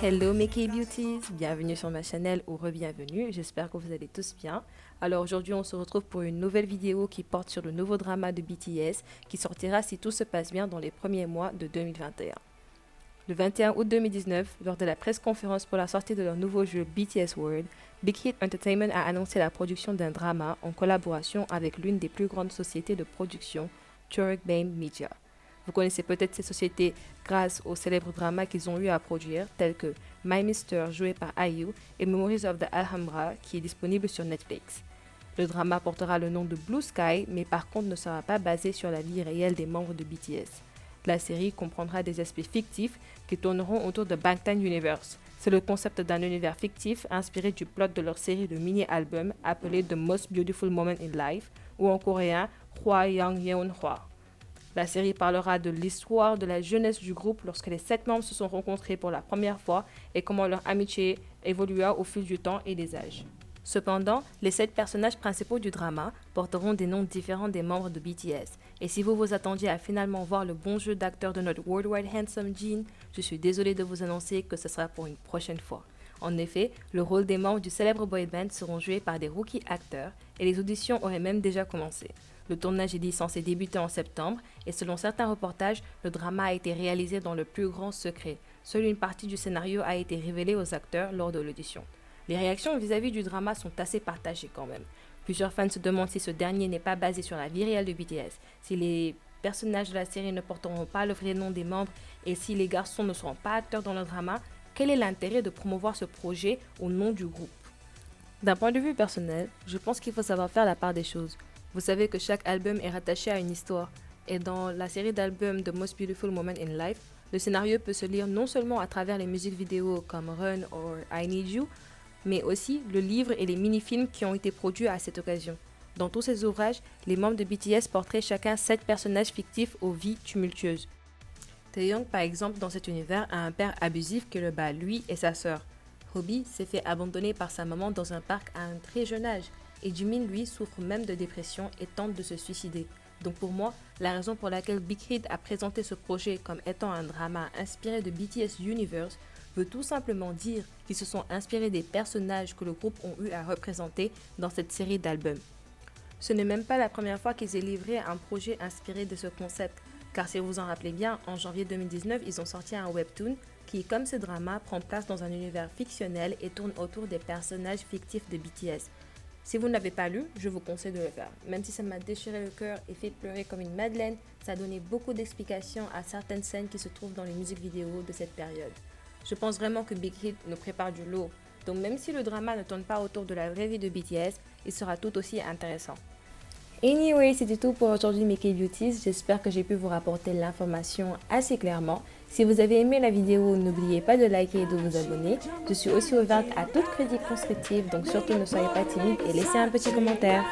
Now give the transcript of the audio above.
Hello mes K-Beauties, bienvenue sur ma chaîne ou re-bienvenue, j'espère que vous allez tous bien. Alors aujourd'hui on se retrouve pour une nouvelle vidéo qui porte sur le nouveau drama de BTS qui sortira si tout se passe bien dans les premiers mois de 2021. Le 21 août 2019, lors de la presse-conférence pour la sortie de leur nouveau jeu BTS World, Big Hit Entertainment a annoncé la production d'un drama en collaboration avec l'une des plus grandes sociétés de production, Turk Bane Media. Vous connaissez peut-être ces sociétés grâce aux célèbres dramas qu'ils ont eu à produire, tels que My Mister, joué par IU, et Memories of the Alhambra, qui est disponible sur Netflix. Le drama portera le nom de Blue Sky, mais par contre ne sera pas basé sur la vie réelle des membres de BTS. La série comprendra des aspects fictifs qui tourneront autour de Bangtan Universe. C'est le concept d'un univers fictif inspiré du plot de leur série de mini-albums appelée The Most Beautiful Moment in Life, ou en coréen Hwa Young Yeon Hwa. La série parlera de l'histoire de la jeunesse du groupe lorsque les 7 membres se sont rencontrés pour la première fois et comment leur amitié évolua au fil du temps et des âges. Cependant, les 7 personnages principaux du drama porteront des noms différents des membres de BTS. Et si vous vous attendiez à finalement voir le bon jeu d'acteur de notre Worldwide Handsome Jin, je suis désolée de vous annoncer que ce sera pour une prochaine fois. En effet, le rôle des membres du célèbre boy band seront joués par des rookie acteurs et les auditions auraient même déjà commencé. Le tournage est dit censé débuter en septembre et selon certains reportages, le drama a été réalisé dans le plus grand secret. Seule une partie du scénario a été révélée aux acteurs lors de l'audition. Les réactions vis-à-vis du drama sont assez partagées quand même. Plusieurs fans se demandent si ce dernier n'est pas basé sur la vie réelle de BTS, si les personnages de la série ne porteront pas le vrai nom des membres et si les garçons ne seront pas acteurs dans le drama, quel est l'intérêt de promouvoir ce projet au nom du groupe? D'un point de vue personnel, je pense qu'il faut savoir faire la part des choses. Vous savez que chaque album est rattaché à une histoire, et dans la série d'albums The Most Beautiful Moment in Life, le scénario peut se lire non seulement à travers les musiques vidéo comme Run ou I Need You, mais aussi le livre et les mini-films qui ont été produits à cette occasion. Dans tous ces ouvrages, les membres de BTS porteraient chacun 7 personnages fictifs aux vies tumultueuses. Taeyong, par exemple, dans cet univers, a un père abusif qui le bat, lui et sa sœur. Hobi s'est fait abandonner par sa maman dans un parc à un très jeune âge. Et Jimin, lui, souffre même de dépression et tente de se suicider. Donc pour moi, la raison pour laquelle Big Hit a présenté ce projet comme étant un drama inspiré de BTS Universe veut tout simplement dire qu'ils se sont inspirés des personnages que le groupe ont eu à représenter dans cette série d'albums. Ce n'est même pas la première fois qu'ils aient livré un projet inspiré de ce concept, car si vous vous en rappelez bien, en janvier 2019, ils ont sorti un webtoon qui, comme ce drama, prend place dans un univers fictionnel et tourne autour des personnages fictifs de BTS. Si vous ne l'avez pas lu, je vous conseille de le faire. Même si ça m'a déchiré le cœur et fait pleurer comme une madeleine, ça a donné beaucoup d'explications à certaines scènes qui se trouvent dans les musiques vidéo de cette période. Je pense vraiment que Big Hit nous prépare du lourd. Donc même si le drama ne tourne pas autour de la vraie vie de BTS, il sera tout aussi intéressant. Anyway, c'était tout pour aujourd'hui mes K-Beauties. J'espère que j'ai pu vous rapporter l'information assez clairement. Si vous avez aimé la vidéo, n'oubliez pas de liker et de vous abonner. Je suis aussi ouverte à toute critique constructive, donc surtout ne soyez pas timide et laissez un petit commentaire.